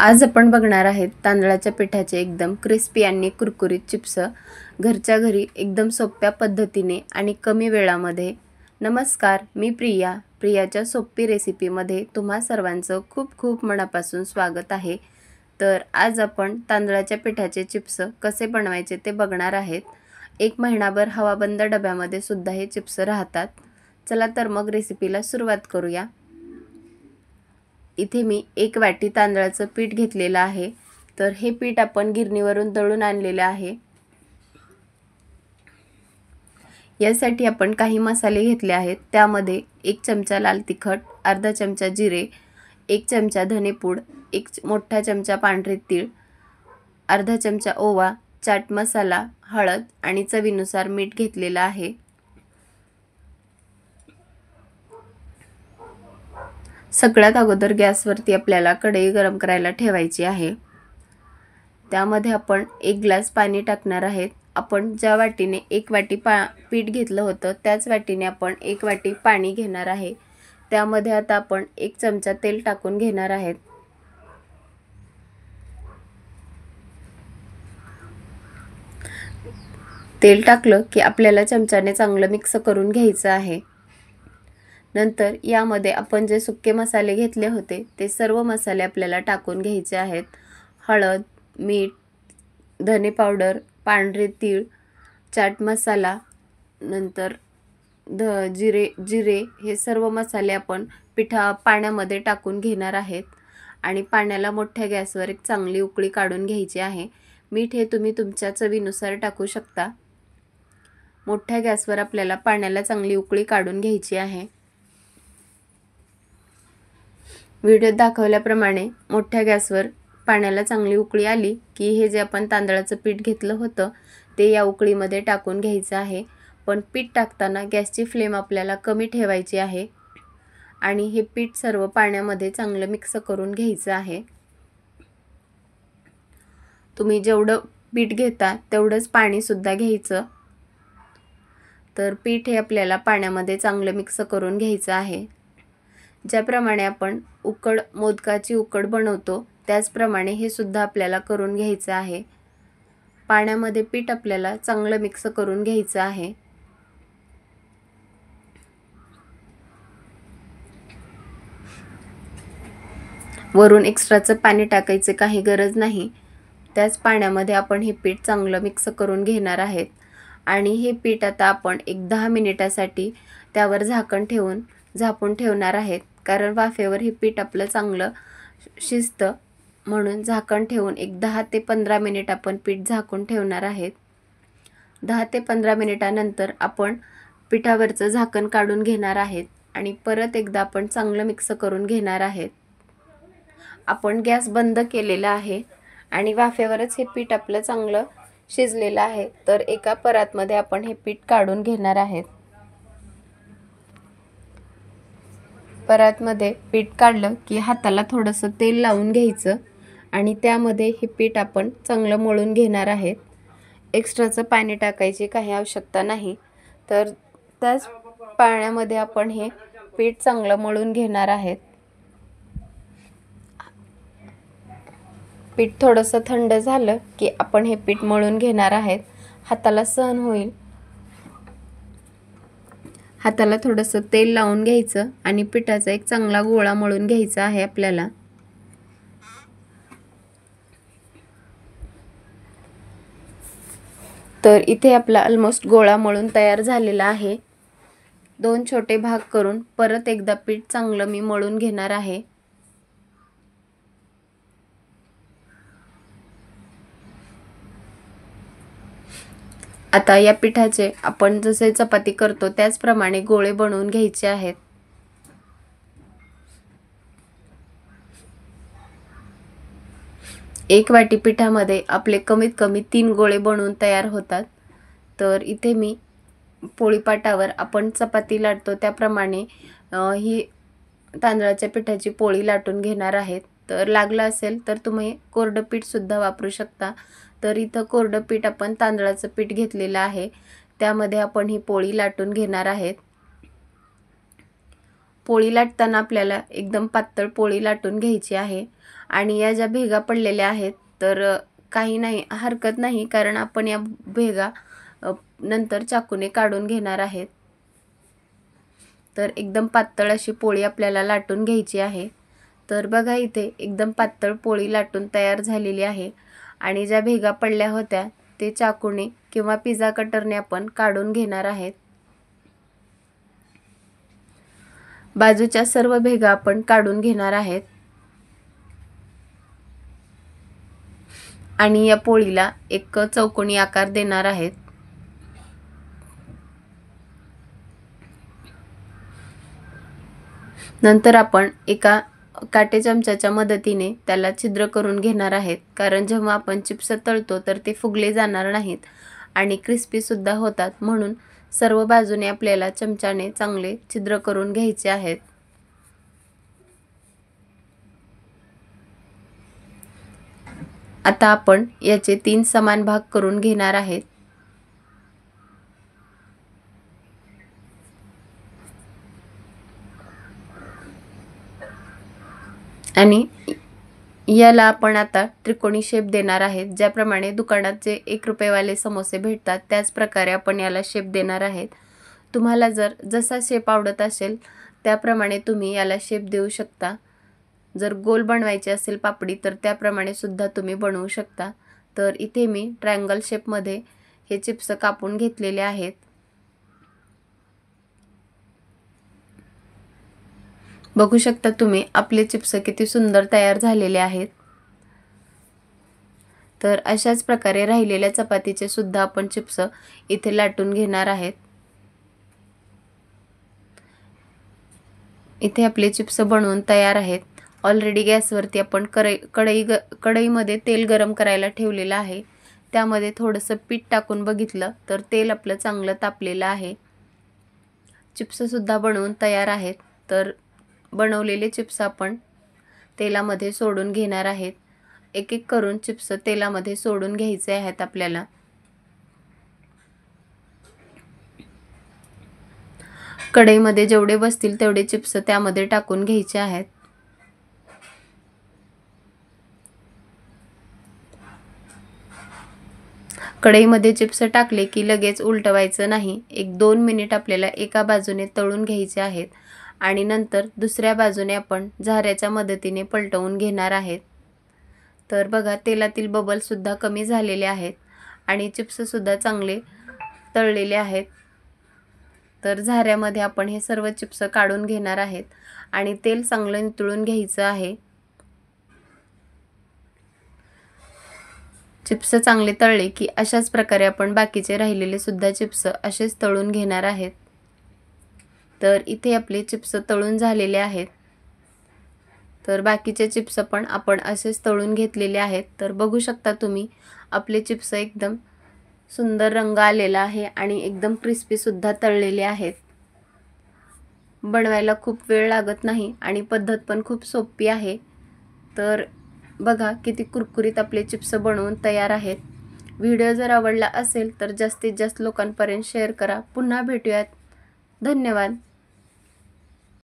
आज आपण बघणार आहेत तांदळाच्या पिठाचे एकदम क्रिस्पी आणि कुरकुरीत चिप्स घरच्या घरी एकदम सोप्या पद्धतीने आणि कमी वेळामध्ये। नमस्कार, मी प्रियाच्या सोपी रेसिपीमध्ये तुम्हा सर्वांचं खूप खूप मनापासून स्वागत आहे। तर आज आपण तांदळाच्या पिठाचे चिप्स कसे बनवायचे ते बघणार आहेत। एक महिनाभर हवाबंद डब्यामध्ये सुद्धा हे चिप्स राहतात। चला तर मग रेसिपीला सुरुवात करूया। इथे मी 1 वाटी तांदळाचं पीठ घेतलेलं आहे। तर हे पीठ आपण गिरणीवरून दळून आणलेले आहे। यासाठी आपण काही मसाले घेतले आहेत। त्यामध्ये 1 चमचा लाल तिखट, अर्धा चमचा जिरे, 1 चमचा धनेपूड, 1 मोठा चमचा पांढरे तीळ, अर्धा चमचा ओवा, चाट मसाला, हळद आणि चवीनुसार मीठ घेतलेलं आहे। सगळ्यात अगोदर गॅसवरती आपल्याला कढई गरम करायला ठेवायची आहे। त्यामध्ये आपण 1 ग्लास पाणी टाकणार आहेत। आपण ज्या वाटीने 1 वाटी पीठ घेतलं होतं त्याच वाटीने आपण 1 वाटी पाणी घेणार आहे। त्यामध्ये आता आपण 1 चमचा तेल टाकून घेणार आहेत। तेल टाकलं की आपल्याला चमच्याने चांगलं मिक्स करून घ्यायचं आहे। नंतर यामध्ये आपण जे सुके मसाले घेतले होते ते सर्व मसाले आपल्याला टाकून घ्यायचे आहेत। हळद, मीठ, धने पावडर, पांढरे तीळ, चाट मसाला, नंतर जिरे हे सर्व मसाले आपण पाण्यामध्ये टाकून घेणार आहेत आणि पाण्याला मोठ्या गॅसवर एक चांगली उकळी काढून घ्यायची आहे। मीठ हे तुम्ही तुमच्या चवीनुसार टाकू शकता। मोठ्या गॅसवर आपल्याला पाण्याला चांगली उकळी काढून घ्यायची आहे। व्हिडिओत दाखवल्याप्रमाणे मोठ्या गॅसवर पाण्याला चांगली उकळी आली की हे जे आपण तांदळाचं पीठ घेतलं होतं ते या उकळीमध्ये टाकून घ्यायचं आहे। पण पीठ टाकताना गॅसची फ्लेम आपल्याला कमी ठेवायची आहे आणि हे पीठ सर्व पाण्यामध्ये चांगलं मिक्स करून घ्यायचं आहे। तुम्ही जेवढं पीठ घेता तेवढंच पाणी सुद्धा घ्यायचं। तर पीठ हे आपल्याला पाण्यामध्ये चांगलं मिक्स करून घ्यायचं आहे। ज्याप्रमाणे आपण मोदकाची उकड बनवतो त्याचप्रमाणे हे सुद्धा आपल्याला करून घ्यायचं आहे। पाण्यामध्ये पीठ आपल्याला चांगलं मिक्स करून घ्यायचं आहे। वरून एक्स्ट्राचं पाणी टाकायचे काही गरज नाही। त्याच पाण्यामध्ये आपण हे पीठ चांगलं मिक्स करून घेणार आहेत आणि हे पीठ आता आपण एक 10 मिनिटासाठी त्यावर झाकून ठेवणार आहेत। कारण वाफेवर हे पीठ आपलं चांगलं शिजतं, म्हणून झाकण ठेवून एक 10 ते 15 मिनिट आपण पीठ झाकून ठेवणार आहेत। 10 ते 15 मिनिटानंतर आपण पिठावरचं झाकण काढून घेणार आहेत आणि परत एकदा आपण चांगलं मिक्स करून घेणार आहेत। आपण गॅस बंद केलेला आहे आणि वाफेवरच हे पीठ आपलं चांगलं शिजलेलं आहे। तर एका परातमध्ये आपण हे पीठ काढून घेणार आहेत। परातमध्ये पीठ काढलं की हाताला थोडंसं तेल लावून घ्यायचं आणि त्यामध्ये हे पीठ आपण चांगलं मळून घेणार आहेत। एक्स्ट्राचं पाणी टाकायची काही आवश्यकता नाही। तर त्याच पाण्यामध्ये आपण हे पीठ चांगलं मळून घेणार आहेत। पीठ थोडंसं थंड झालं की आपण हे पीठ मळून घेणार आहेत। हाताला सहन होईल हाताला थोडंसं तेल लावून घ्यायचं आणि पिठाचा एक चांगला गोळा मळून घ्यायचा आहे आपल्याला। तर इथे आपला ऑलमोस्ट गोळा मळून तयार झालेला आहे। 2 छोटे भाग करून परत एकदा पीठ चांगलं मी मळून घेणार आहे। आता या पिठाचे आपण जसे चपाती करतो त्याचप्रमाणे गोळे बनवून घ्यायचे आहेत। एक वाटी पिठामध्ये आपले कमीत कमी 3 गोळे बनवून तयार होतात। तर इथे मी पोळीपाटावर आपण चपाती लाटतो त्याप्रमाणे ही तांदळाच्या पिठाची पोळी लाटून घेणार आहेत। तर लागलं असेल तर तुम्ही कोरडं पीठ सुद्धा वापरू शकता। तर इथं कोरडं पीठ आपण तांदळाचं पीठ घेतलेलं आहे, त्यामध्ये आपण ही पोळी लाटून घेणार आहेत। पोळी लाटताना आपल्याला एकदम पातळ पोळी लाटून घ्यायची आहे. आणि या ज्या भेगा पडलेल्या आहेत तर काही नाही, हरकत नाही, कारण आपण या भेगा नंतर चाकूने काढून घेणार आहेत. तर एकदम पातळ अशी पोळी आपल्याला लाटून घ्यायची आहे. तर बघा इथे एकदम पातळ पोळी लाटून तयार झालेली आहे. आणि ज्या भेगा पडल्या होत्या ते चाकूने किंवा पिझ्झा कटरने आपण काढून घेणार आहेत. बाजूच्या सर्व भेगा आपण काढून घेणार आहेत. आणि या पोळीला एक चौकोनी आकार देणार आहेत. नंतर आपण एका काटे चमच्याच्या मदतीने त्याला छिद्र करून घेणार आहेत, कारण जेव्हा आपण चिप्स तळतो तर ते फुगले जाणार नाहीत आणि क्रिस्पी सुद्धा होतात. म्हणून सर्व बाजूने आपल्याला चमच्याने चांगले छिद्र करून घ्यायचे आहेत. आता आपण याचे 3 समान भाग करून घेणार आहेत. आणि याला आपण आता त्रिकोणी शेप देणार आहेत. ज्याप्रमाणे दुकानात जे 1 रुपयेवाले समोसे भेटतात त्याच प्रकारे आपण याला शेप देणार आहेत. तुम्हाला जसा शेप आवडत असेल त्याप्रमाणे तुम्ही याला शेप देऊ शकता. जर गोल बनवायची असेल पापडी तर त्याप्रमाणे सुद्धा तुम्ही बनवू शकता. तर इथे मी ट्रायंगल शेपमध्ये हे चिप्स कापून घेतलेले आहेत. बघू शकता तुम्ही आपले चिप्स किती सुंदर तयार झालेले आहेत. तर अशाच प्रकारे राहिलेल्या चपातीचे सुद्धा आपण चिप्स इथे लाटून घेणार आहेत. इथे आपले चिप्स बनवून तयार आहेत. ऑलरेडी गॅसवरती आपण कढईमध्ये तेल गरम करायला ठेवलेलं आहे. त्यामध्ये थोडंसं पीठ टाकून बघितलं तर तेल आपलं चांगलं तापलेलं आहे. चिप्स सुद्धा बनवून तयार आहेत. तर बनवलेले चिप्स आपण तेलामध्ये सोडून घेणार आहेत. एक एक करून चिप्स तेलामध्ये सोडून घ्यायचे आहेत आपल्याला. कढईमध्ये जेवढे बसतील तेवढे चिप्स त्यामध्ये टाकून घ्यायचे आहेत. कढईमध्ये चिप्स टाकले की लगेच उलटवायचं नाही. 1-2 मिनिट आपल्याला एका बाजूने तळून घ्यायचे आहेत आणि नंतर दुसऱ्या बाजूने आपण झाऱ्याच्या मदतीने पलटवून घेणार आहेत. तर बघा तेलातील बबल सुद्धा कमी झालेले आहेत आणि चिप्स सुद्धा चांगले तळलेले आहेत. तर झाऱ्यामध्ये आपण हे सर्व चिप्स काढून घेणार आहेत आणि तेल चांगलं नितळून घ्यायचं आहे. चिप्स चांगले तळले की अशाच प्रकारे आपण बाकीचे राहिलेले सुद्धा चिप्स असेच तळून घेणार आहेत. तर इथे आपले चिप्स तळून झालेले आहेत. तर बाकीचे चिप्स पण आपण असेच तळून घेतलेले आहेत. तर बघू शकता तुम्ही आपले चिप्स एकदम सुंदर रंग आलेला आहे आणि एकदम क्रिस्पी सुद्धा तळलेले आहेत. बनवायला खूप वेळ लागत नाही आणि पद्धत पण खूप सोपी आहे. तर बघा किती कुरकुरीत आपले चिप्स बनवून तयार आहेत. व्हिडिओ जर आवडला असेल तर जास्तीत जास्त लोकांपर्यंत शेअर करा. पुन्हा भेटूयात. धन्यवाद.